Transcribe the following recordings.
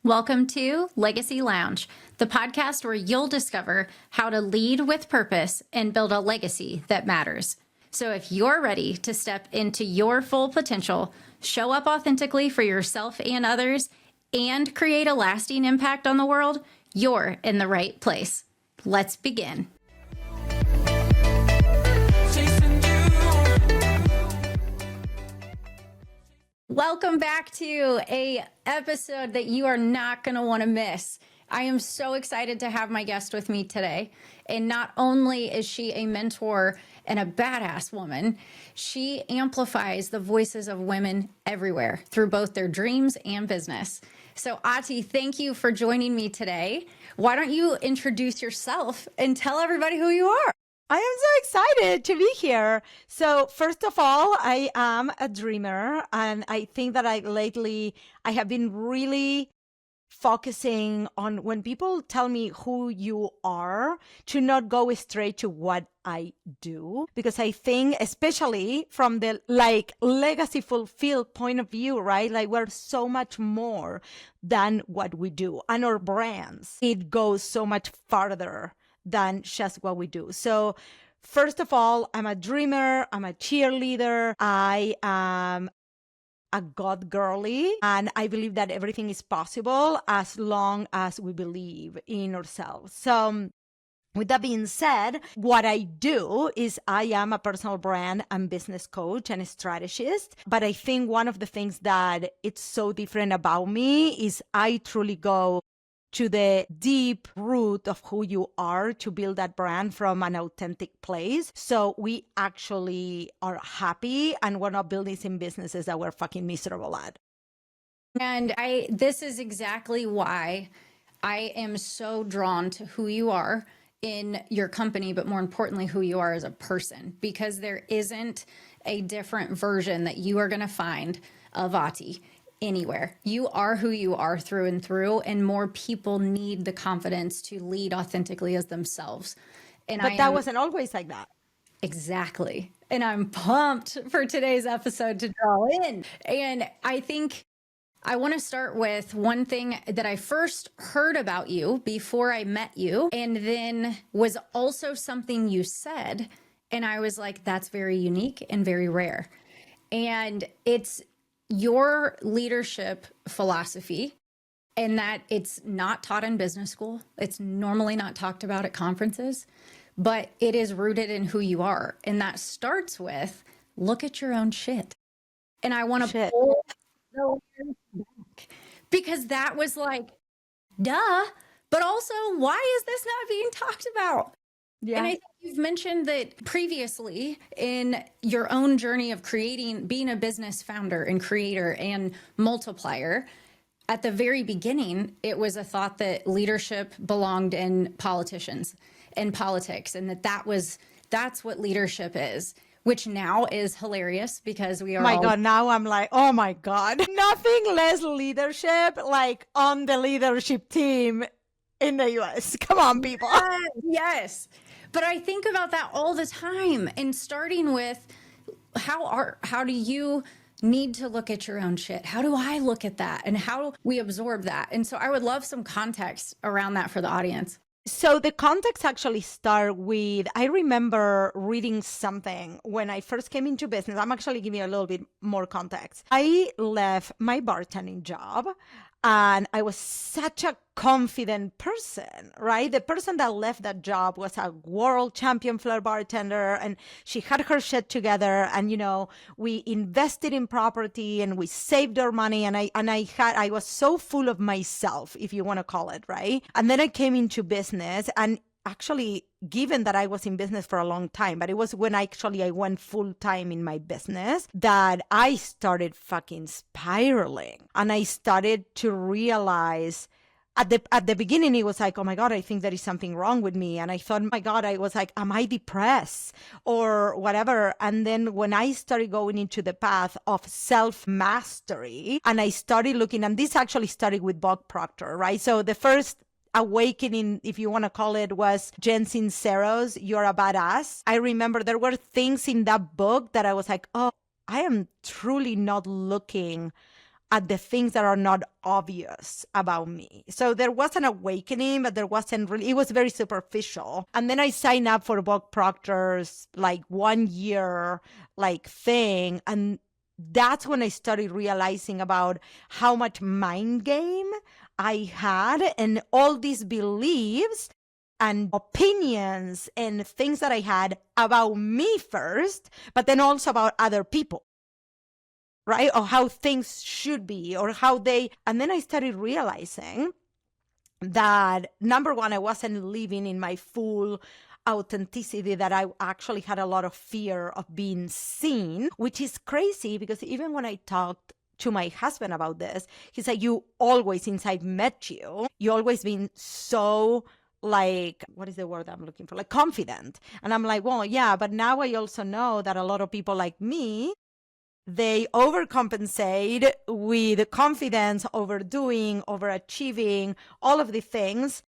Welcome to Legacy Lounge, the podcast where you'll discover how to lead with purpose and build a legacy that matters. So if you're ready to step into your full potential, show up authentically for yourself and others, and create a lasting impact on the world, you're in the right place. Let's begin. Welcome back to a episode that you are not going to want to miss. I am so excited to have my guest with me today. And not only is she a mentor and a badass woman, she amplifies the voices of women everywhere through both their dreams and business. So Ati, thank you for joining me today. Why don't you introduce yourself and tell everybody who you are? I am so excited to be here. So first of all, I am a dreamer, and I think that I have been really focusing on when people tell me who you are, to not go straight to what I do, because I think, especially from the legacy fulfilled point of view, right? Like, we're so much more than what we do, and our brands, it goes so much farther than just what we do. So first of all, I'm a dreamer, I'm a cheerleader, I am a God girly, and I believe that everything is possible as long as we believe in ourselves. So with that being said, what I do is I am a personal brand and business coach and a strategist. But I think one of the things that it's so different about me is I truly go to the deep root of who you are to build that brand from an authentic place. So we actually are happy, and we're not building some businesses that we're fucking miserable at. And this is exactly why I am so drawn to who you are in your company, but more importantly, who you are as a person, because there isn't a different version that you are going to find of Ati anywhere. You are who you are through and through, and more people need the confidence to lead authentically as themselves. But that wasn't always like that. Exactly. And I'm pumped for today's episode to draw in. And I think I want to start with one thing that I first heard about you before I met you, and then was also something you said. And I was like, that's very unique and very rare. And it's your leadership philosophy, and that it's not taught in business school. It's normally not talked about at conferences, but it is rooted in who you are. And that starts with, look at your own shit. And I want to pull the layers back, because that was like, duh, but also, why is this not being talked about? Yeah. And I think you've mentioned that previously in your own journey of being a business founder and creator and multiplier, at the very beginning, it was a thought that leadership belonged in politicians and politics, and that's what leadership is, which now is hilarious because we are. My God, now I'm like, oh my God, nothing less leadership like on the leadership team in the US. Come on, people. Yes. But I think about that all the time, and starting with how do you need to look at your own shit? How do I look at that? And how we absorb that? And so I would love some context around that for the audience. So the context actually start with, I remember reading something when I first came into business. I'm actually giving you a little bit more context. I left my bartending job, and I was such a confident person, right? The person that left that job was a world champion flair bartender, and she had her shit together. And, we invested in property and we saved our money. And I was so full of myself, if you want to call it, right? And then I came into business, and actually, given that I was in business for a long time, but it was when I went full time in my business that I started fucking spiraling. And I started to realize at the beginning, it was like, oh my God, I think there is something wrong with me. And I thought, oh my God, I was like, am I depressed or whatever? And then when I started going into the path of self-mastery, and I started looking, and this actually started with Bob Proctor, right? So the first awakening, if you want to call it, was Jen Sincero's You're a Badass. I remember there were things in that book that I was like, oh, I am truly not looking at the things that are not obvious about me. So there was an awakening, but there wasn't really, it was very superficial. And then I signed up for Bob Proctor's like 1 year like thing. And that's when I started realizing about how much mind game I had and all these beliefs and opinions and things that I had about me first, but then also about other people, right? Or how things should be or how they, and then I started realizing that number one, I wasn't living in my full authenticity, that I actually had a lot of fear of being seen, which is crazy because even when I talked to my husband about this, he said, you always, since I've met you, you always been so like, what is the word I'm looking for? Like confident. And I'm like, well, yeah, but now I also know that a lot of people like me, they overcompensate with confidence, overdoing, overachieving, all of the things,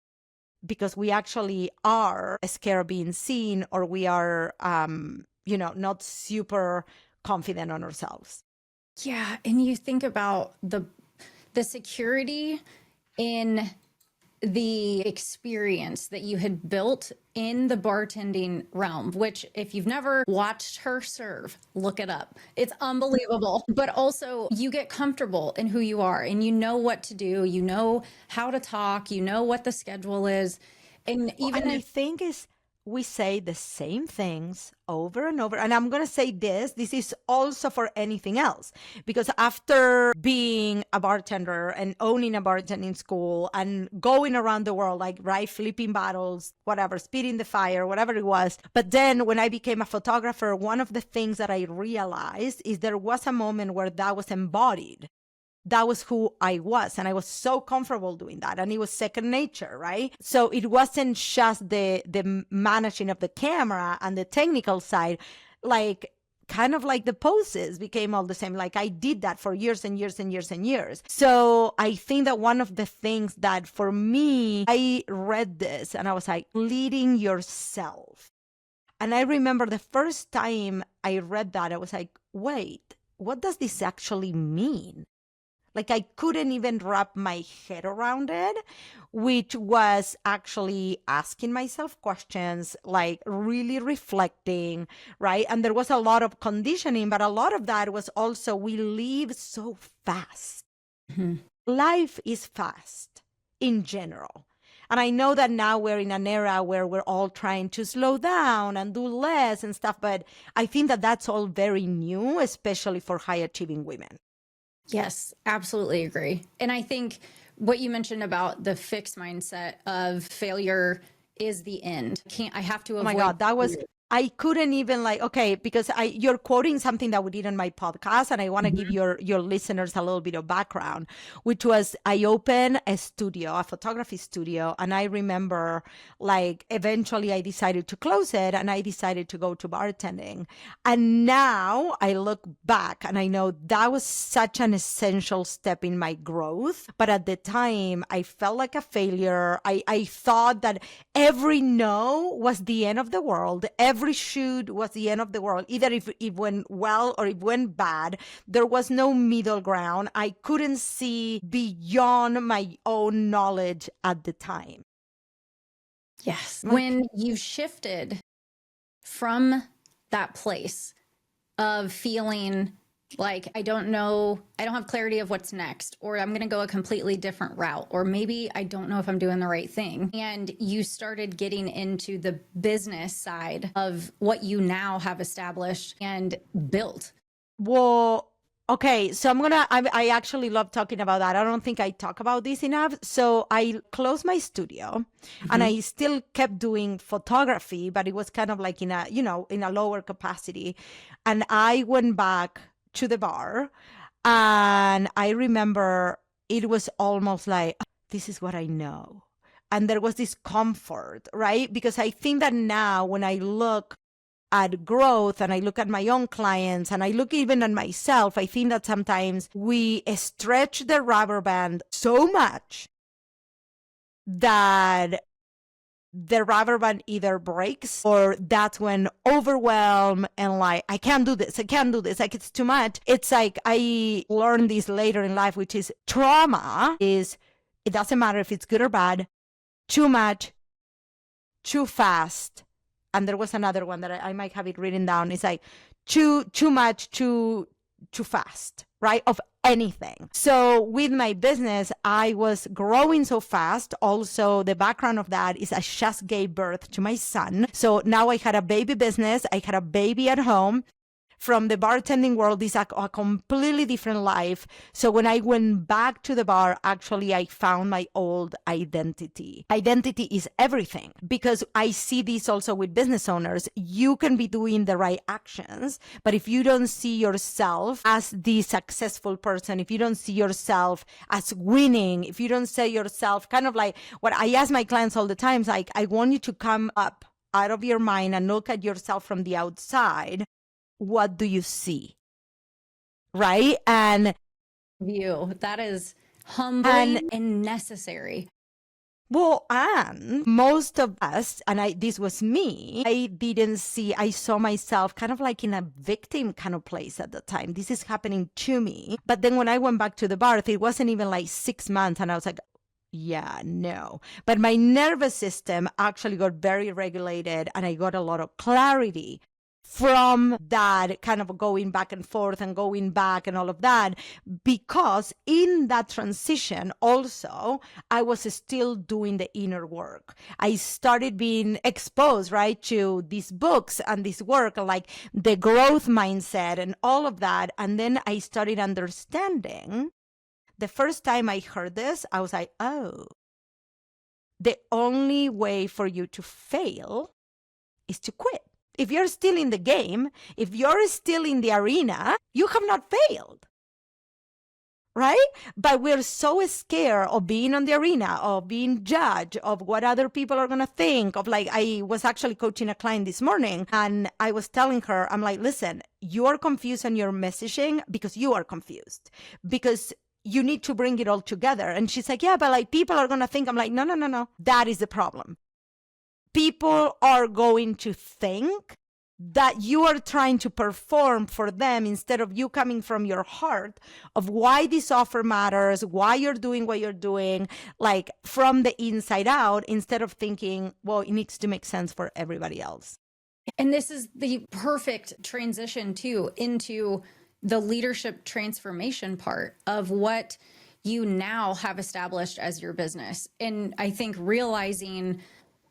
because we actually are scared of being seen, or we are, not super confident on ourselves. Yeah, and you think about the security in the experience that you had built in the bartending realm, which if you've never watched her serve, look it up. It's unbelievable. But also you get comfortable in who you are and you know what to do, you know how to talk, you know what the schedule is. And even I think we say the same things over and over. And I'm going to say this is also for anything else. Because after being a bartender and owning a bartending school and going around the world, like, right, flipping bottles, whatever, spitting the fire, whatever it was. But then when I became a photographer, one of the things that I realized is there was a moment where that was embodied. That was who I was. And I was so comfortable doing that. And it was second nature, right? So it wasn't just the managing of the camera and the technical side, like kind of like the poses became all the same. Like I did that for years and years and years and years. So I think that one of the things that for me, I read this and I was like, leading yourself. And I remember the first time I read that, I was like, wait, what does this actually mean? Like I couldn't even wrap my head around it, which was actually asking myself questions, like really reflecting, right? And there was a lot of conditioning, but a lot of that was also we live so fast. Mm-hmm. Life is fast in general. And I know that now we're in an era where we're all trying to slow down and do less and stuff, but I think that that's all very new, especially for high achieving women. Yes, absolutely agree. And I think what you mentioned about the fixed mindset of failure is the end. I have to avoid. Oh my God, that was, I couldn't even because you're quoting something that we did on my podcast, and I want to give your listeners a little bit of background, which was I opened a studio, a photography studio, and I remember like eventually I decided to close it and I decided to go to bartending. And now I look back and I know that was such an essential step in my growth. But at the time, I felt like a failure. I thought that every no was the end of the world. Every shoot was the end of the world. Either if it went well or it went bad. There was no middle ground. I couldn't see beyond my own knowledge at the time. Yes. When you shifted from that place of feeling like, I don't know, I don't have clarity of what's next, or I'm going to go a completely different route, or maybe I don't know if I'm doing the right thing. And you started getting into the business side of what you now have established and built. Well, okay, so I actually love talking about that. I don't think I talk about this enough. So I closed my studio and I still kept doing photography, but it was kind of like in a lower capacity. And I went back to the bar and I remember it was almost like, this is what I know. And there was this comfort, right? Because I think that now when I look at growth and I look at my own clients and I look even at myself, I think that sometimes we stretch the rubber band so much that the rubber band either breaks, or that's when overwhelm and like, I can't do this, like it's too much. It's like I learned this later in life, which is trauma is, it doesn't matter if it's good or bad, too much, too fast. And there was another one that I might have it written down. It's like too much, too fast, right? Of anything. So with my business, I was growing so fast. Also, the background of that is I just gave birth to my son. So now I had a baby business. I had a baby at home. From the bartending world, is a completely different life. So when I went back to the bar, actually, I found my old identity. Identity is everything, because I see this also with business owners. You can be doing the right actions, but if you don't see yourself as the successful person, if you don't see yourself as winning, if you don't say yourself, kind of like what I ask my clients all the time, is like, I want you to come up out of your mind and look at yourself from the outside. What do you see? Right? And view that is humbling and necessary. Well, and most of us, and this was me, I saw myself kind of like in a victim kind of place at the time. This is happening to me. But then when I went back to the bar, it wasn't even like 6 months. And I was like, yeah, no. But my nervous system actually got very regulated, and I got a lot of clarity from that kind of going back and forth and going back and all of that, because in that transition also, I was still doing the inner work. I started being exposed, right, to these books and this work, like the growth mindset and all of that. And then I started understanding. The first time I heard this, I was like, oh, the only way for you to fail is to quit. If you're still in the game, if you're still in the arena, you have not failed, right? But we're so scared of being on the arena, of being judged, of what other people are going to think, of like, I was actually coaching a client this morning, and I was telling her, I'm like, listen, you are confused on your messaging because you are confused, because you need to bring it all together. And she's like, yeah, but like people are going to think. I'm like, no. That is the problem. People are going to think that you are trying to perform for them instead of you coming from your heart of why this offer matters, why you're doing what you're doing, like from the inside out, instead of thinking, well, it needs to make sense for everybody else. And this is the perfect transition too into the leadership transformation part of what you now have established as your business. And I think realizing,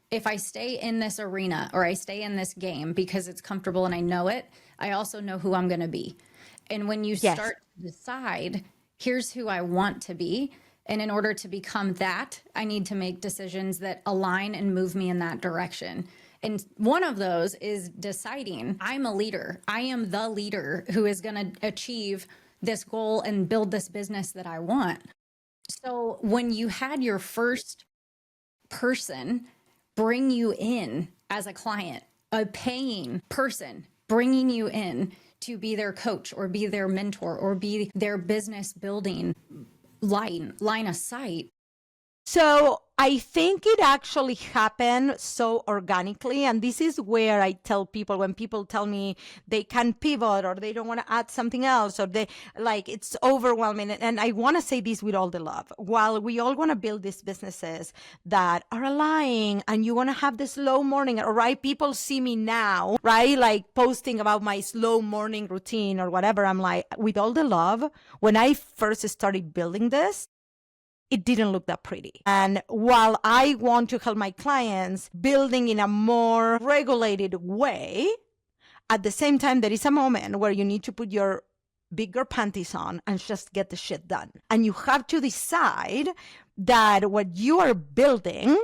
if I stay in this arena or I stay in this game because it's comfortable and I know it, I also know who I'm going to be. And when you start to decide, here's who I want to be, and in order to become that, I need to make decisions that align and move me in that direction. And one of those is deciding I'm a leader. I am the leader who is going to achieve this goal and build this business that I want. So when you had your first person bring you in as a client, a paying person bringing you in to be their coach or be their mentor or be their business building line of sight. So I think it actually happened so organically. And this is where I tell people, when people tell me they can pivot or they don't want to add something else, or they like, it's overwhelming. And I want to say this with all the love. While we all want to build these businesses that are aligned and you want to have the slow morning, all right? People see me now, right? Like posting about my slow morning routine or whatever. I'm like, with all the love, when I first started building this, it didn't look that pretty. And while I want to help my clients building in a more regulated way, at the same time, there is a moment where you need to put your bigger panties on and just get the shit done. And you have to decide that what you are building,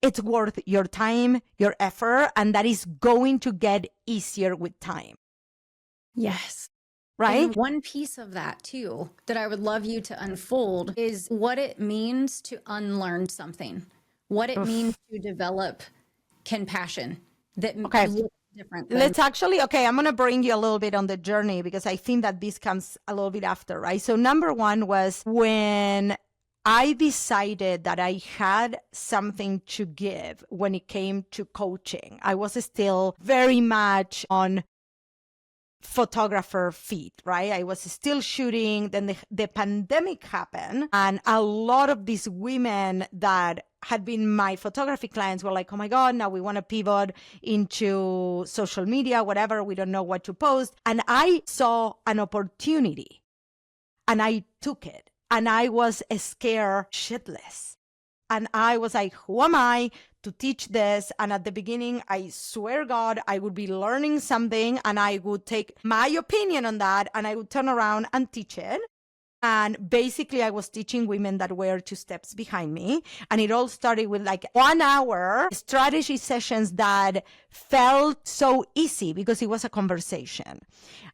it's worth your time, your effort, and that is going to get easier with time. Yes. Right? And one piece of that too that I would love you to unfold is what it means to unlearn something, what it means to develop compassion that looks different. Let's actually, I'm going to bring you a little bit on the journey, because I think that this comes a little bit after, right? So number one was when I decided that I had something to give when it came to coaching. I was still very much on photographer feet, right? I was still shooting. Then the pandemic happened, and a lot of these women that had been my photography clients were like, oh my God, now we want to pivot into social media, whatever. We don't know what to post. And I saw an opportunity and I took it, and I was scared shitless. And I was like, who am I to teach this? And at the beginning, I swear God, I would be learning something and I would take my opinion on that and I would turn around and teach it. And basically, I was teaching women that were 2 steps behind me. And it all started with like 1 hour strategy sessions that felt so easy because it was a conversation.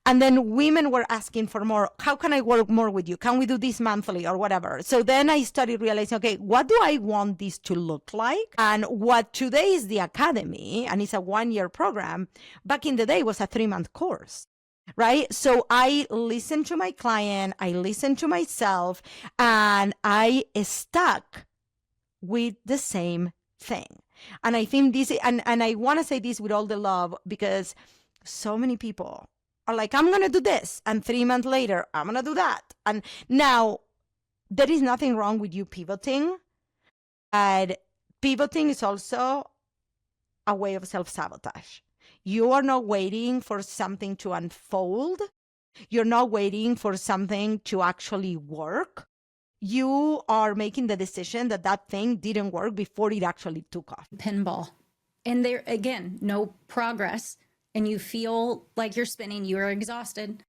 And then women were asking for more. How can I work more with you? Can we do this monthly or whatever? So then I started realizing, okay, what do I want this to look like? And what today is the academy, and it's a 1-year program, back in the day was a 3-month course. Right. So I listened to my client, I listened to myself, and I stuck with the same thing. And I think this, and I want to say this with all the love, because so many people are like, I'm going to do this. And 3 months later, I'm going to do that. And now there is nothing wrong with you pivoting. And pivoting is also a way of self-sabotage. You are not waiting for something to unfold. You're not waiting for something to actually work. You are making the decision that that thing didn't work before it actually took off. Pinball. And there, again, no progress. And you feel like you're spinning, you're exhausted,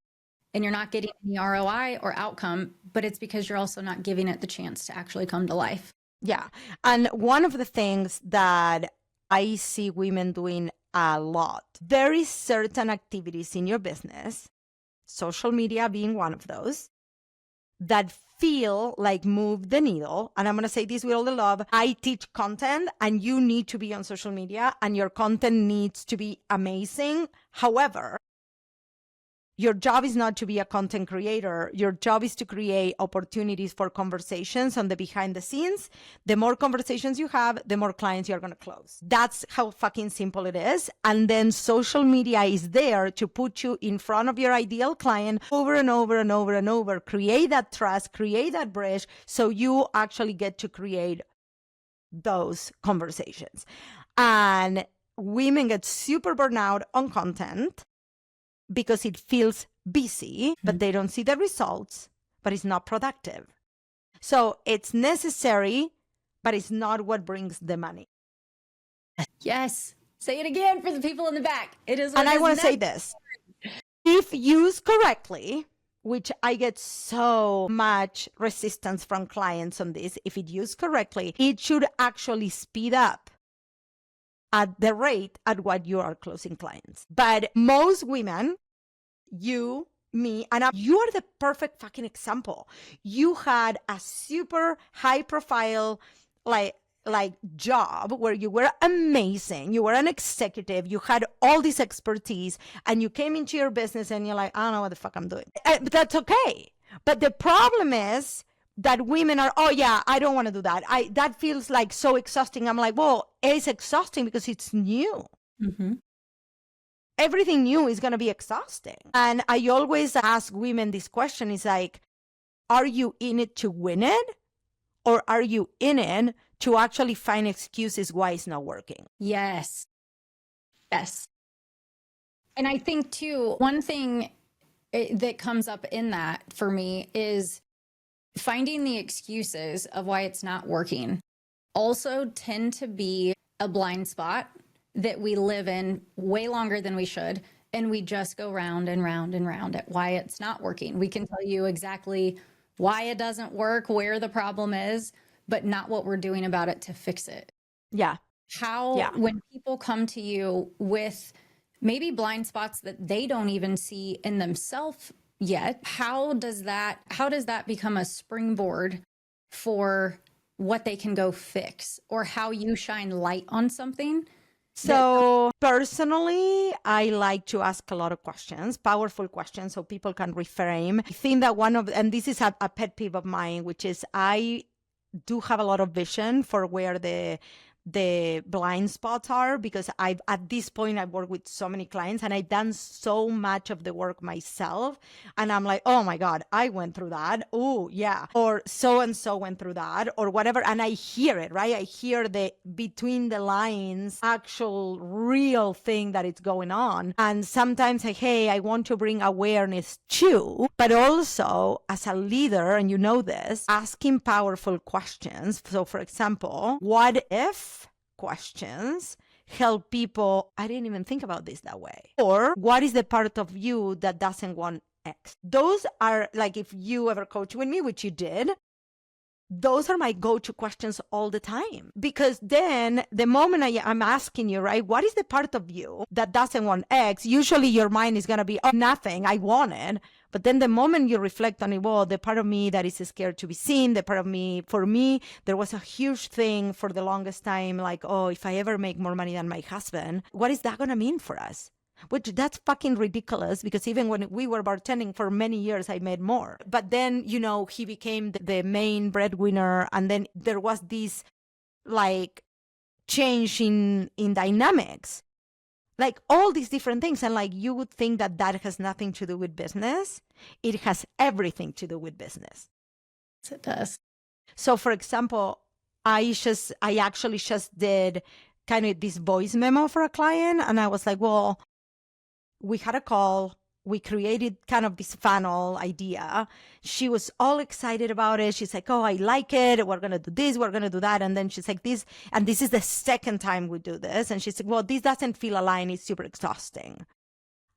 and you're not getting any ROI or outcome, but it's because you're also not giving it the chance to actually come to life. Yeah. And one of the things that I see women doing a lot, there is certain activities in your business, social media being one of those, that feel like move the needle. And I'm going to say this with all the love. I teach content and you need to be on social media and your content needs to be amazing. However, your job is not to be a content creator. Your job is to create opportunities for conversations on the behind the scenes. The more conversations you have, the more clients you're going to close. That's how fucking simple it is. And then social media is there to put you in front of your ideal client over and over and over and over. Create that trust, create that bridge, so you actually get to create those conversations. And women get super burnt out on content because it feels busy, but they don't see the results, but it's not productive. So it's necessary, but it's not what brings the money. Yes. Say it again for the people in the back. It is. And I want to say this. If used correctly, which I get so much resistance from clients on this, if it used correctly, it should actually speed up at the rate at what you are closing clients. But most women, you, me, and you are the perfect fucking example. You had a super high profile, like job where you were amazing. You were an executive. You had all this expertise and you came into your business and you're like, I don't know what the fuck I'm doing. But that's okay. But the problem is that women are, oh yeah, I don't want to do that. That feels like so exhausting. I'm like, well, it's exhausting because it's new. Mm-hmm. Everything new is going to be exhausting. And I always ask women this question is like, are you in it to win it? Or are you in it to actually find excuses why it's not working? Yes. Yes. And I think too, one thing that comes up in that for me is finding the excuses of why it's not working also tend to be a blind spot that we live in way longer than we should. And we just go round and round and round at why it's not working. We can tell you exactly why it doesn't work, where the problem is, but not what we're doing about it to fix it. Yeah. When people come to you with maybe blind spots that they don't even see in themselves yet, how does that become a springboard for what they can go fix, or how you shine light on something? So personally, I like to ask a lot of questions, powerful questions, so people can reframe. I think that and this is a pet peeve of mine, which is I do have a lot of vision for where the blind spots are, because at this point I've worked with so many clients and I've done so much of the work myself, and I'm like, oh my God, I went through that. Oh yeah. Or so and so went through that, or whatever. And I hear it, right? I hear the between the lines actual real thing that is going on. And sometimes like, hey, I want to bring awareness to, but also as a leader, and you know this, asking powerful questions. So for example, what if questions help people, I didn't even think about this that way. Or what is the part of you that doesn't want X? Those are like, if you ever coach with me, which you did, those are my go-to questions all the time. Because then the moment I'm asking you, right, what is the part of you that doesn't want X? Usually your mind is going to be, oh, nothing, I want it. But then the moment you reflect on it, well, the part of me that is scared to be seen, the part of me, for me, there was a huge thing for the longest time, like, oh, if I ever make more money than my husband, what is that going to mean for us? Which that's fucking ridiculous, because even when we were bartending for many years, I made more. But then, you know, he became the main breadwinner. And then there was this like change in dynamics, like all these different things. And like, you would think that that has nothing to do with business. It has everything to do with business. It does. So for example, I actually just did kind of this voice memo for a client. And I was like, well, we had a call. We created kind of this funnel idea. She was all excited about it. She's like, oh, I like it. We're going to do this. We're going to do that. And then she's like, this, and this is the second time we do this. And she's like, well, this doesn't feel aligned. It's super exhausting.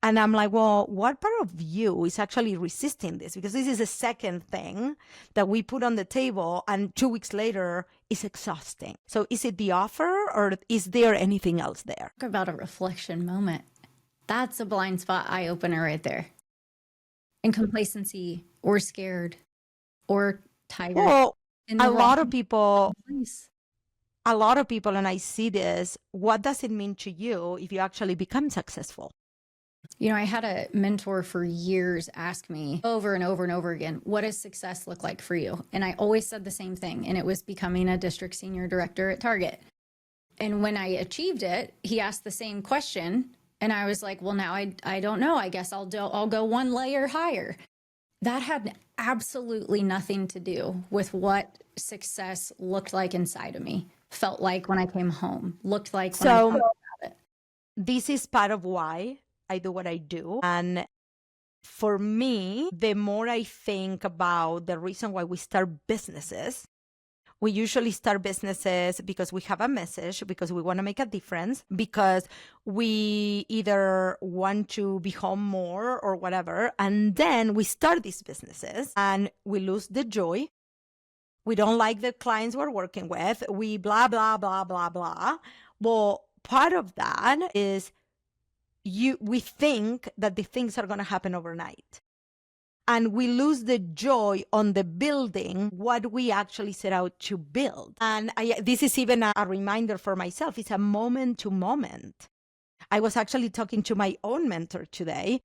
And I'm like, well, what part of you is actually resisting this? Because this is the second thing that we put on the table, and 2 weeks later is exhausting. So is it the offer, or is there anything else there? Talk about a reflection moment. That's a blind spot eye opener right there. And complacency, or scared, or tired. Well, a lot of people, and I see this, what does it mean to you if you actually become successful? You know, I had a mentor for years ask me over and over and over again, what does success look like for you? And I always said the same thing. And it was becoming a district senior director at Target. And when I achieved it, he asked the same question. And I was like, well, now I don't know. I guess I'll go one layer higher. That had absolutely nothing to do with what success looked like inside of me, felt like when I came home, looked like when I thought about it. This is part of why I do what I do. And for me, the more I think about the reason why we start businesses, we usually start businesses because we have a message, because we want to make a difference, because we either want to be home more or whatever. And then we start these businesses and we lose the joy. We don't like the clients we're working with. We blah, blah, blah, blah, blah. Well, part of that is we think that the things are going to happen overnight. And we lose the joy on the building what we actually set out to build. And this is even a reminder for myself. It's a moment to moment. I was actually talking to my own mentor today.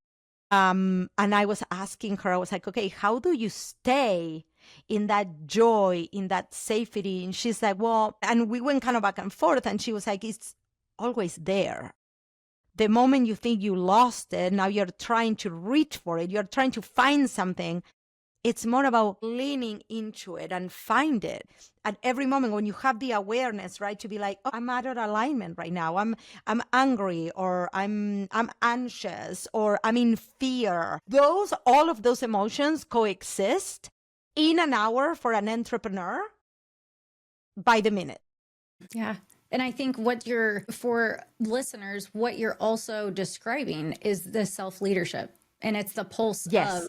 And I was asking her, I was like, okay, how do you stay in that joy, in that safety? And she's like, well, and we went kind of back and forth. And she was like, it's always there. The moment you think you lost it, now you're trying to reach for it. You're trying to find something. It's more about leaning into it and find it. At every moment when you have the awareness, right, to be like, oh, I'm out of alignment right now. I'm angry, or I'm anxious, or I'm in fear. All of those emotions coexist in an hour for an entrepreneur by the minute. Yeah. And I think for listeners, what you're also describing is the self-leadership. And it's the pulse of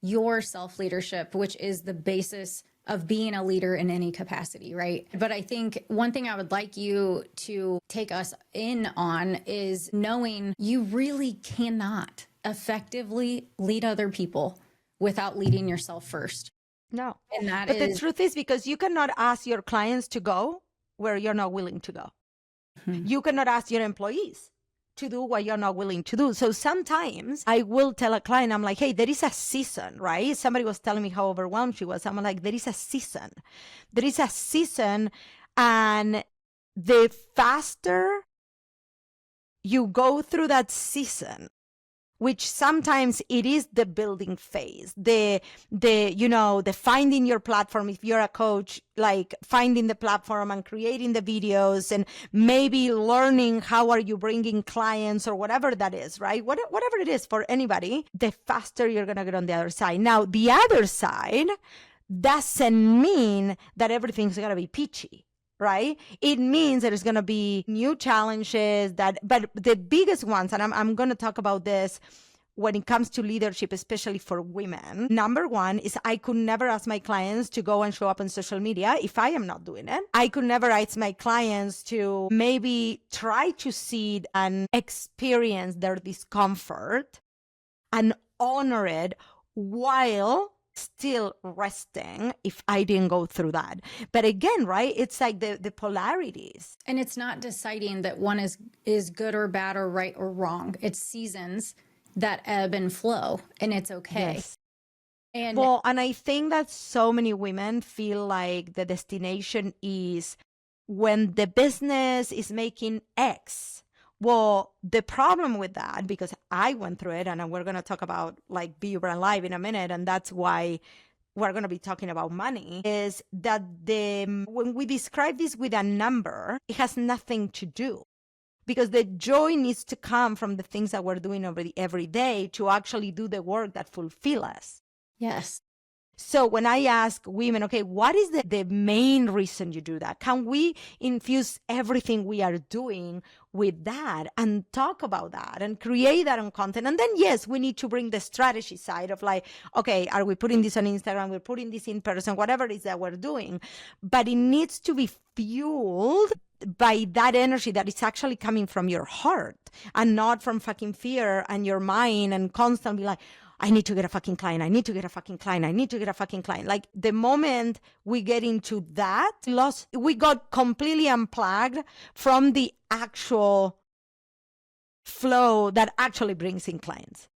your self-leadership, which is the basis of being a leader in any capacity, right? But I think one thing I would like you to take us in on is knowing you really cannot effectively lead other people without leading yourself first. No. And but the truth is, because you cannot ask your clients to go where you're not willing to go. You cannot ask your employees to do what you're not willing to do. So sometimes I will tell a client, I'm like, hey, there is a season, right? Somebody was telling me how overwhelmed she was. I'm like, there is a season. There is a season. And the faster you go through that season, which sometimes it is the building phase, the finding your platform. If you're a coach, like finding the platform and creating the videos and maybe learning how are you bringing clients or whatever that is, right? Whatever it is for anybody, the faster you're going to get on the other side. Now, the other side doesn't mean that everything's going to be peachy. Right? It means there's going to be new challenges but the biggest ones, and I'm going to talk about this when it comes to leadership, especially for women. Number one is I could never ask my clients to go and show up on social media if I am not doing it. I could never ask my clients to maybe try to see it and experience their discomfort and honor it while still resting if I didn't go through that. But again, right, it's like the polarities. And it's not deciding that one is good or bad or right or wrong. It's seasons that ebb and flow, and it's okay. Yes. And I think that so many women feel like the destination is when the business is making X. Well, the problem with that, because I went through it, and we're going to talk about like Be Your Brand Live in a minute, and that's why we're going to be talking about money, is that when we describe this with a number, it has nothing to do. Because the joy needs to come from the things that we're doing every day to actually do the work that fulfill us. yes. So when I ask women, okay, what is the main reason you do that? Can we infuse everything we are doing with that and talk about that and create that on content? And then, yes, we need to bring the strategy side of like, okay, are we putting this on Instagram? We're putting this in person, whatever it is that we're doing. But it needs to be fueled by that energy that is actually coming from your heart and not from fucking fear and your mind and constantly like, I need to get a fucking client. I need to get a fucking client. I need to get a fucking client. Like the moment we get into that loss, we got completely unplugged from the actual flow that actually brings in clients.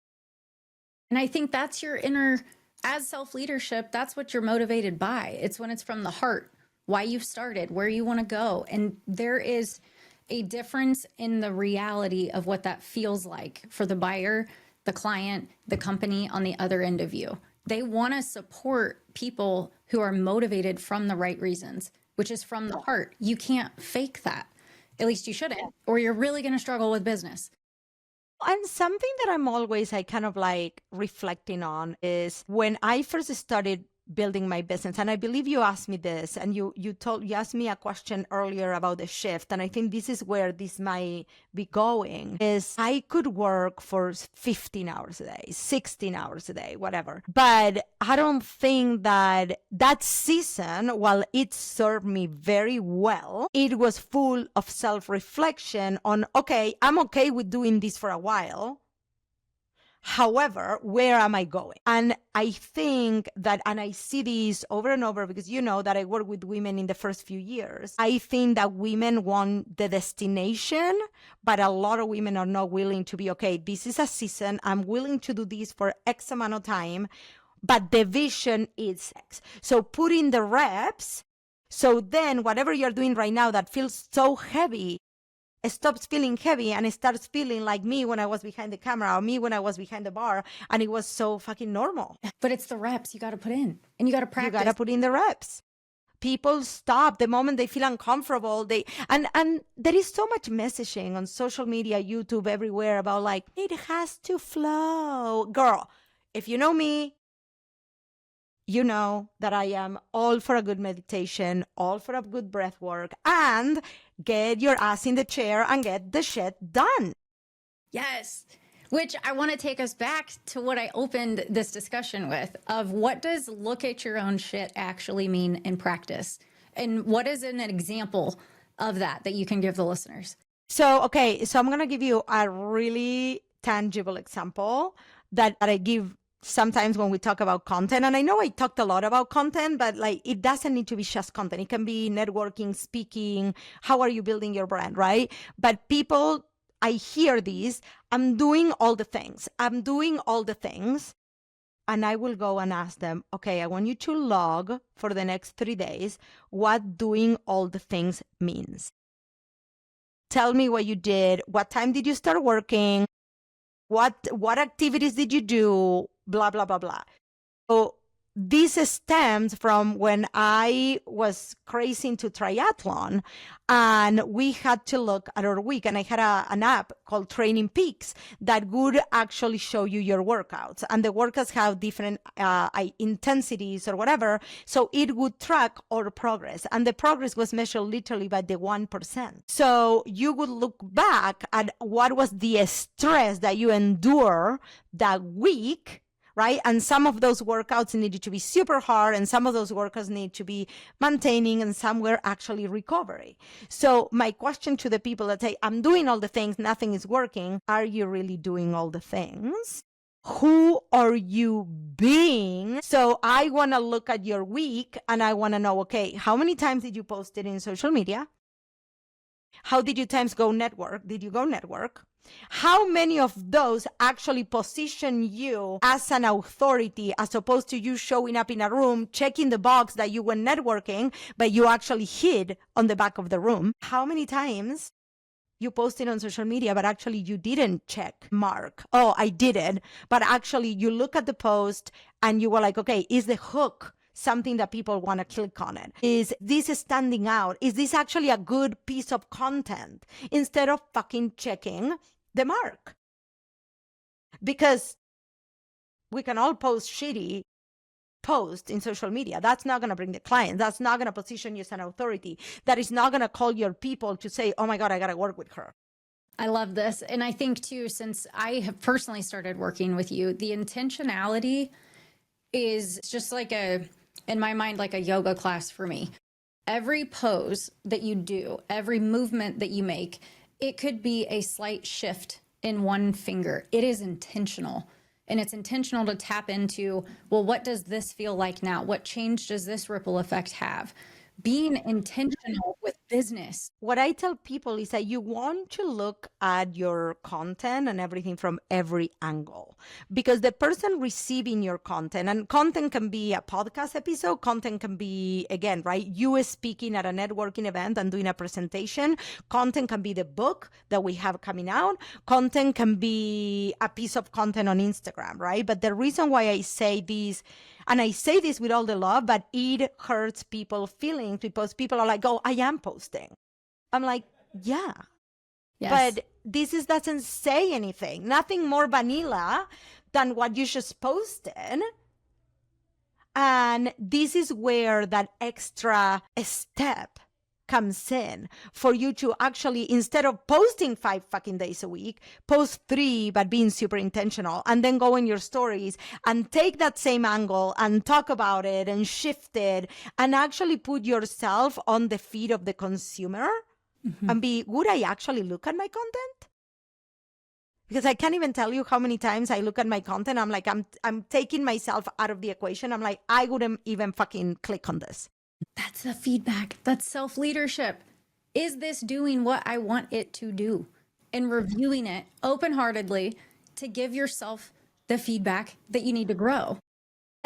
And I think that's your inner, as self-leadership, that's what you're motivated by. It's when it's from the heart, why you've started, where you want to go. And there is a difference in the reality of what that feels like for the buyer, the client, the company on the other end of you. They want to support people who are motivated from the right reasons, which is from the heart. You can't fake that. At least you shouldn't, or you're really going to struggle with business. And something that I'm always kind of like reflecting on is when I first started building my business, and I believe you asked me this, and you asked me a question earlier about the shift, and I think this is where this might be going, is I could work for 15 hours a day, 16 hours a day, whatever. But I don't think that season, while it served me very well, it was full of self-reflection on, okay, I'm okay with doing this for a while. However, where am I going? And I think that, and I see this over and over because you know that I work with women in the first few years. I think that women want the destination, but a lot of women are not willing to be, okay, this is a season. I'm willing to do this for X amount of time, but the vision is X. So put in the reps. So then whatever you're doing right now that feels so heavy, it stops feeling heavy and it starts feeling like me when I was behind the camera or me when I was behind the bar, and it was so fucking normal. But it's the reps you got to put in, and you got to practice. You got to put in the reps. People stop the moment they feel uncomfortable. And there is so much messaging on social media, YouTube, everywhere about like, it has to flow. Girl, if you know me, you know that I am all for a good meditation, all for a good breath work, and get your ass in the chair and get the shit done. Yes. Which I want to take us back to what I opened this discussion with, of what does look at your own shit actually mean in practice? And what is an example of that you can give the listeners? So I'm going to give you a really tangible example that I give sometimes when we talk about content. And I know I talked a lot about content, but like it doesn't need to be just content. It can be networking, speaking. How are you building your brand, right? But people I hear these, I'm doing all the things. I'm doing all the things. And I will go and ask them, okay, I want you to log for the next 3 days what doing all the things means. Tell me what you did. What time did you start working? What activities did you do? Blah, blah, blah, blah. So this stems from when I was crazy into triathlon and we had to look at our week. And I had an app called Training Peaks that would actually show you your workouts. And the workouts have different intensities or whatever. So it would track our progress. And the progress was measured literally by the 1%. So you would look back at what was the stress that you endure that week, right? And some of those workouts needed to be super hard, and some of those workouts need to be maintaining, and some were actually recovery. So my question to the people that say, I'm doing all the things, nothing is working, are you really doing all the things? Who are you being? So I want to look at your week and I want to know, okay, how many times did you post it in social media? How did you times go network? Did you go network? How many of those actually position you as an authority as opposed to you showing up in a room, checking the box that you were networking, but you actually hid on the back of the room? How many times you posted on social media, but actually you didn't check mark? Oh, I did it. But actually you look at the post and you were like, okay, is the hook something that people want to click on it? Is this standing out? Is this actually a good piece of content? Instead of fucking checking the mark. Because we can all post shitty posts in social media. That's not going to bring the client. That's not going to position you as an authority. That is not going to call your people to say, oh my God, I got to work with her. I love this. And I think too, since I have personally started working with you, the intentionality is just like in my mind, like a yoga class for me. Every pose that you do, every movement that you make, it could be a slight shift in one finger. It is intentional. And it's intentional to tap into, well, what does this feel like now? What change does this ripple effect have? Being intentional with business. What I tell people is that you want to look at your content and everything from every angle, because the person receiving your content, and content can be a podcast episode, content can be, again, right, you speaking at a networking event and doing a presentation, content can be the book that we have coming out, content can be a piece of content on Instagram, right? But the reason why I say this, and I say this with all the love, but it hurts people's feelings because people are like, oh, I am posting. I'm like, yeah. Yes. But this doesn't say anything. Nothing more vanilla than what you just posted. And this is where that extra step comes in for you to actually, instead of posting 5 fucking days a week, post 3, but being super intentional, and then go in your stories and take that same angle and talk about it and shift it and actually put yourself on the feet of the consumer and be, would I actually look at my content? Because I can't even tell you how many times I look at my content. I'm like, I'm taking myself out of the equation. I'm like, I wouldn't even fucking click on this. That's the feedback. That's self-leadership. Is this doing what I want it to do? And reviewing it open-heartedly to give yourself the feedback that you need to grow.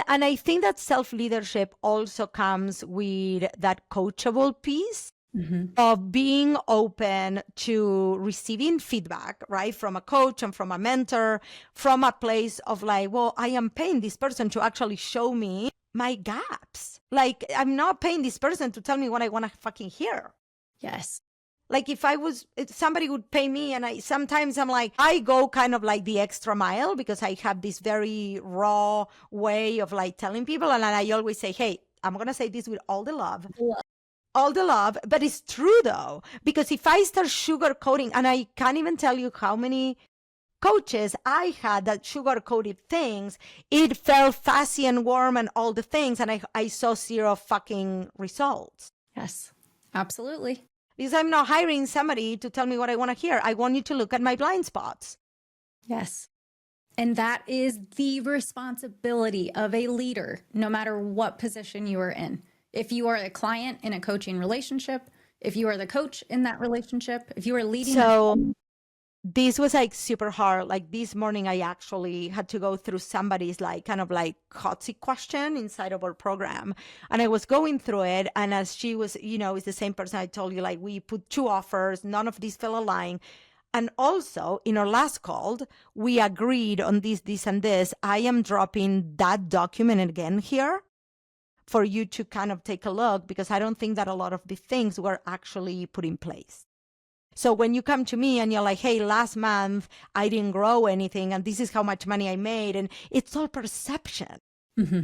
And I think that self-leadership also comes with that coachable piece of being open to receiving feedback, right? From a coach and from a mentor, from a place of like, well, I am paying this person to actually show me my gaps. Like, I'm not paying this person to tell me what I want to fucking hear. Yes. Like if somebody would pay me, and sometimes I'm like, I go kind of like the extra mile because I have this very raw way of like telling people. And I always say, hey, I'm going to say this with all the love. All the love, but it's true though, because if I start sugarcoating, and I can't even tell you how many coaches I had that sugar-coated things, it felt fuzzy and warm and all the things, and I saw 0 fucking results. Yes, absolutely. Because I'm not hiring somebody to tell me what I want to hear. I want you to look at my blind spots. Yes. And that is the responsibility of a leader, no matter what position you are in. If you are a client in a coaching relationship, if you are the coach in that relationship, if you are leading. So this was like super hard. Like this morning, I actually had to go through somebody's like kind of like hot seat question inside of our program. And I was going through it. And as she was, it's the same person I told you, like we put 2 offers, none of these fell aligned. And also in our last call, we agreed on this, and this. I am dropping that document again here for you to kind of take a look, because I don't think that a lot of the things were actually put in place. So when you come to me and you're like, hey, last month I didn't grow anything and this is how much money I made, and it's all perception. Mm-hmm.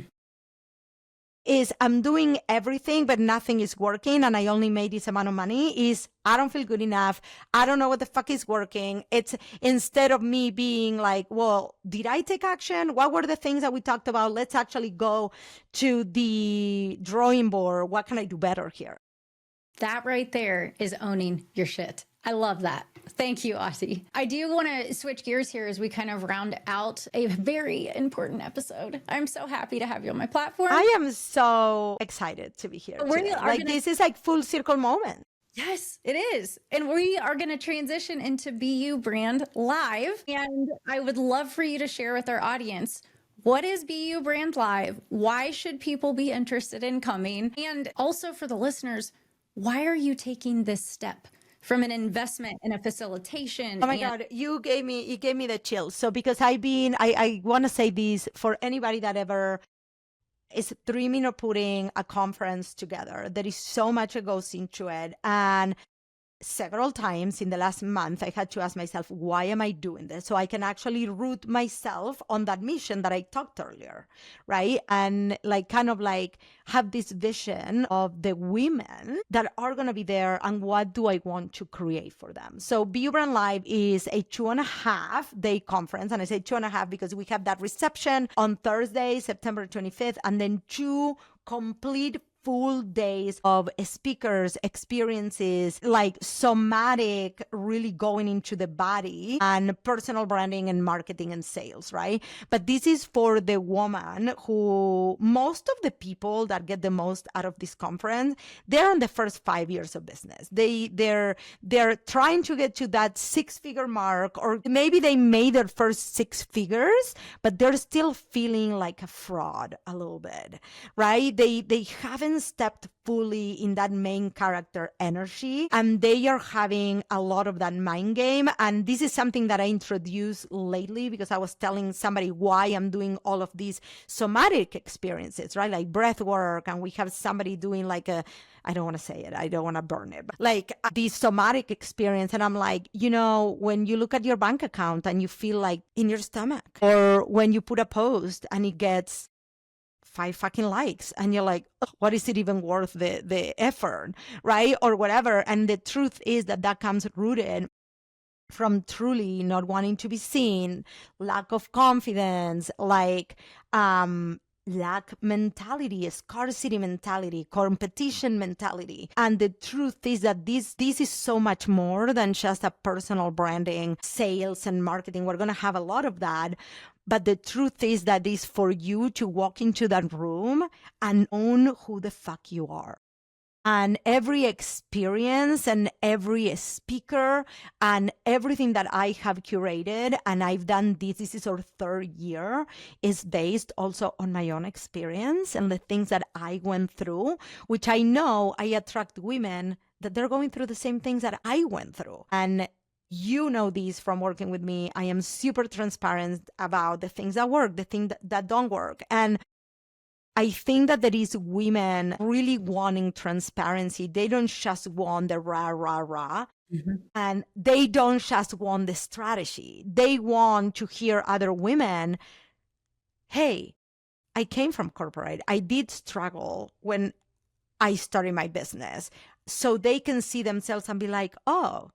Is I'm doing everything, but nothing is working, and I only made this amount of money, is I don't feel good enough. I don't know what the fuck is working. It's instead of me being like, well, did I take action? What were the things that we talked about? Let's actually go to the drawing board. What can I do better here? That right there is owning your shit. I love that. Thank you, Ati. I do want to switch gears here as we kind of round out a very important episode. I'm so happy to have you on my platform. I am so excited to be here. This is like full circle moment. Yes, it is. And we are going to transition into BU Brand Live. And I would love for you to share with our audience, what is BU Brand Live? Why should people be interested in coming? And also for the listeners, why are you taking this step from an investment in a facilitation? Oh my God, you gave me the chills. So because I want to say this for anybody that ever is dreaming of putting a conference together. There is so much that goes into it. And several times in the last month, I had to ask myself, why am I doing this? So I can actually root myself on that mission that I talked earlier, right? And like kind of like have this vision of the women that are going to be there and what do I want to create for them. So BU Brand Live is a 2.5-day conference. And I say 2.5 because we have that reception on Thursday, September 25th, and then 2 complete full days of speakers, experiences, like somatic, really going into the body, and personal branding and marketing and sales, right? But this is for the woman who, most of the people that get the most out of this conference, they're in the first 5 years of business. They're trying to get to that 6-figure mark, or maybe they made their first 6 figures, but they're still feeling like a fraud a little bit, right? They haven't stepped fully in that main character energy, and they are having a lot of that mind game. And this is something that I introduced lately because I was telling somebody why I'm doing all of these somatic experiences, right? Like breath work, and we have somebody doing like I don't want to say it, I don't want to burn it, but like this somatic experience. And I'm like, when you look at your bank account and you feel like in your stomach, or when you put a post and it gets 5 fucking likes and you're like, what is it even worth the effort, right? Or whatever. And the truth is that comes rooted from truly not wanting to be seen, lack of confidence, like lack mentality, scarcity mentality, competition mentality. And the truth is that this is so much more than just a personal branding, sales and marketing. We're going to have a lot of that. But the truth is that it's for you to walk into that room and own who the fuck you are. And every experience and every speaker and everything that I have curated, and I've done this is our 3rd year, is based also on my own experience and the things that I went through, which I know I attract women that they're going through the same things that I went through. And you know this from working with me. I am super transparent about the things that work, the things that don't work. And I think that there is women really wanting transparency. They don't just want the rah, rah, rah. Mm-hmm. And they don't just want the strategy. They want to hear other women, hey, I came from corporate. I did struggle when I started my business. So they can see themselves and be like, oh,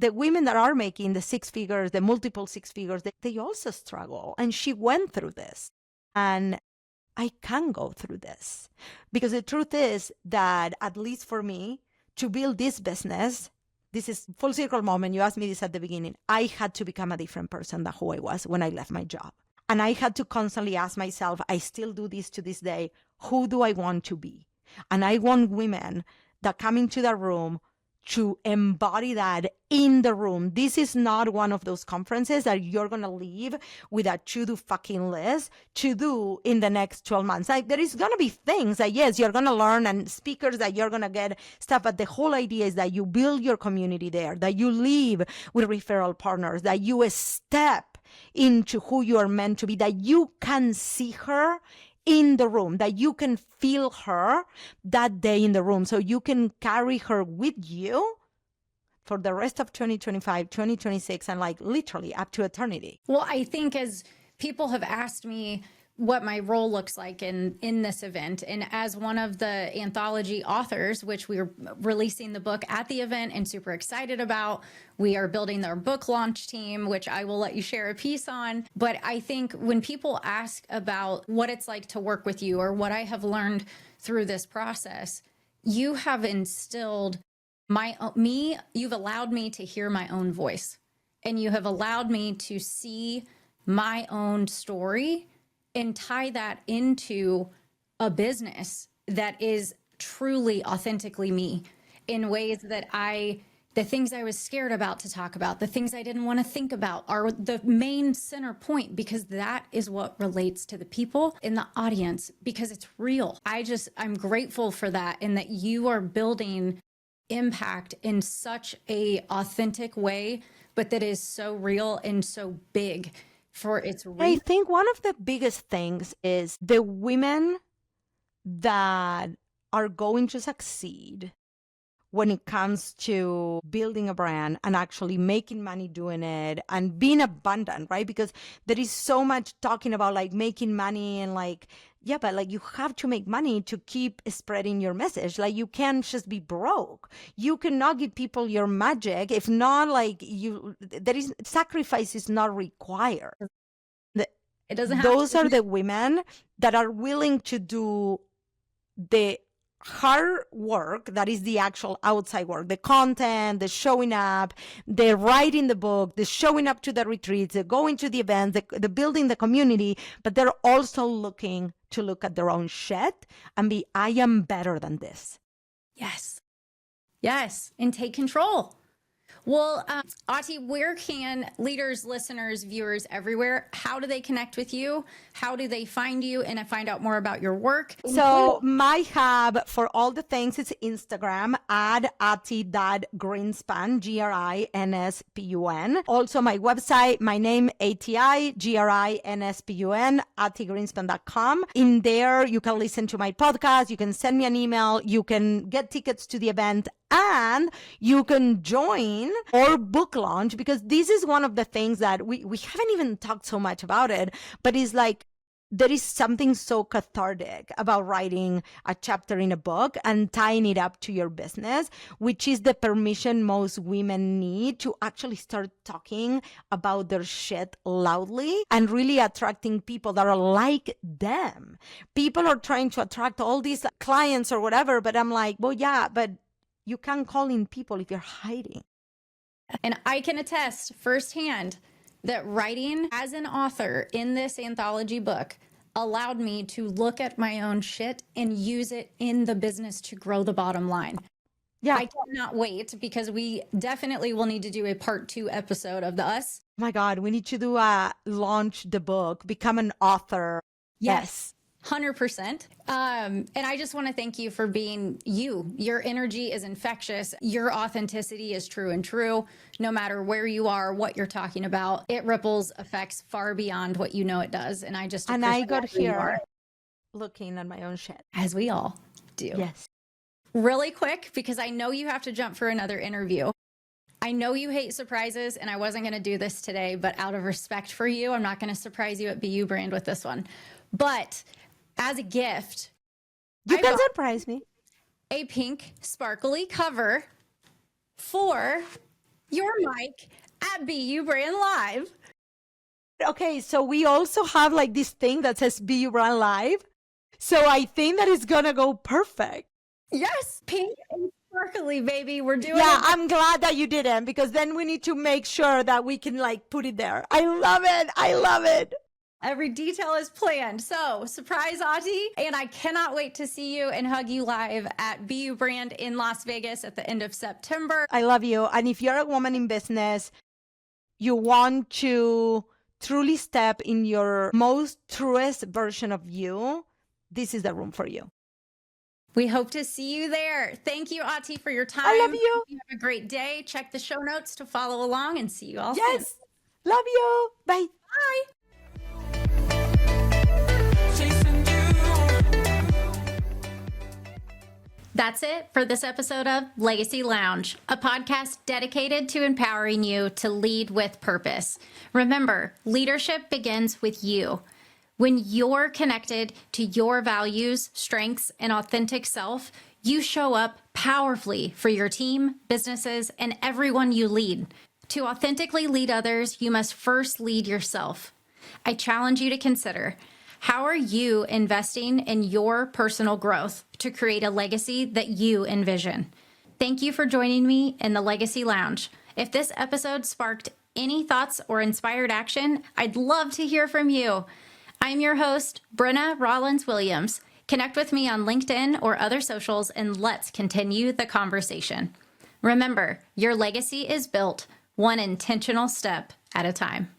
the women that are making the 6 figures, the multiple 6 figures, they also struggle. And she went through this. And I can go through this. Because the truth is that, at least for me, to build this business, this is full circle moment. You asked me this at the beginning. I had to become a different person than who I was when I left my job. And I had to constantly ask myself, I still do this to this day, who do I want to be? And I want women that come into the room to embody that in the room. This is not one of those conferences that you're going to leave with a to-do fucking list to do in the next 12 months. Like, there is going to be things that, yes, you're going to learn, and speakers that you're going to get stuff. But the whole idea is that you build your community there, that you leave with referral partners, that you step into who you are meant to be, that you can see her in the room, that you can feel her that day in the room, so you can carry her with you for the rest of 2025, 2026, and like literally up to eternity. Well, I think as people have asked me what my role looks like in this event, and as one of the anthology authors, which we are releasing the book at the event and super excited about, we are building our book launch team, which I will let you share a piece on. But I think when people ask about what it's like to work with you or what I have learned through this process, you have instilled you've allowed me to hear my own voice, and you have allowed me to see my own story and tie that into a business that is truly authentically me, in ways that the things I was scared about to talk about, the things I didn't want to think about, are the main center point, because that is what relates to the people in the audience, because it's real. I'm grateful for that, and that you are building impact in such a authentic way, but that is so real and so big for its reach. I think one of the biggest things is the women that are going to succeed when it comes to building a brand and actually making money doing it and being abundant, right? Because there is so much talking about like making money and like, yeah, but like you have to make money to keep spreading your message. Like you can't just be broke. You cannot give people your magic. If not, like sacrifice is not required. It doesn't have Those are the women that are willing to do the hard work, that is the actual outside work, the content, the showing up, the writing the book, the showing up to the retreats, the going to the events, the building the community, but they're also looking to look at their own shit and be, I am better than this. Yes, and take control. Well, Ati, where can leaders, listeners, viewers everywhere, how do they connect with you? How do they find you and find out more about your work? So my hub for all the things is Instagram at Ati.Grinspun, Grinspun. Also my website, my name, ATI, AtiGrinspun.com. In there, you can listen to my podcast. You can send me an email. You can get tickets to the event, and you can join our book launch, because this is one of the things that we haven't even talked so much about it, but it's like there is something so cathartic about writing a chapter in a book and tying it up to your business, which is the permission most women need to actually start talking about their shit loudly and really attracting people that are like them. People are trying to attract all these clients or whatever, but I'm like, well, yeah, but you can't call in people if you're hiding. And I can attest firsthand that writing as an author in this anthology book allowed me to look at my own shit and use it in the business to grow the bottom line. Yeah. I cannot wait, because we definitely will need to do a part 2 episode of us. My God, we need to do launch the book, become an author. Yes. 100%. And I just want to thank you for being you. Your energy is infectious. Your authenticity is true and true. No matter where you are, what you're talking about, it ripples effects far beyond what you know it does. And I got here looking at my own shit. As we all do. Yes. Really quick, because I know you have to jump for another interview. I know you hate surprises, and I wasn't going to do this today, but out of respect for you, I'm not going to surprise you at BU Brand with this one. But as a gift, you can surprise me. A pink sparkly cover for your mic at BU Brand Live. Okay, so we also have like this thing that says BU Brand Live. So I think that it's gonna go perfect. Yes, pink and sparkly, baby. We're doing it. I'm glad that you didn't, because then we need to make sure that we can like put it there. I love it. Every detail is planned. So, surprise, Ati. And I cannot wait to see you and hug you live at BU Brand in Las Vegas at the end of September. I love you. And if you're a woman in business, you want to truly step in your most truest version of you, this is the room for you. We hope to see you there. Thank you, Ati, for your time. I love you. You have a great day. Check the show notes to follow along and see you all soon. Yes. Love you. Bye. Bye. That's it for this episode of Legacy Lounge, a podcast dedicated to empowering you to lead with purpose. Remember, leadership begins with you. When you're connected to your values, strengths, and authentic self, you show up powerfully for your team, businesses, and everyone you lead. To authentically lead others, you must first lead yourself. I challenge you to consider, how are you investing in your personal growth to create a legacy that you envision? Thank you for joining me in the Legacy Lounge. If this episode sparked any thoughts or inspired action, I'd love to hear from you. I'm your host, Brenna Rollins-Williams. Connect with me on LinkedIn or other socials, and let's continue the conversation. Remember, your legacy is built one intentional step at a time.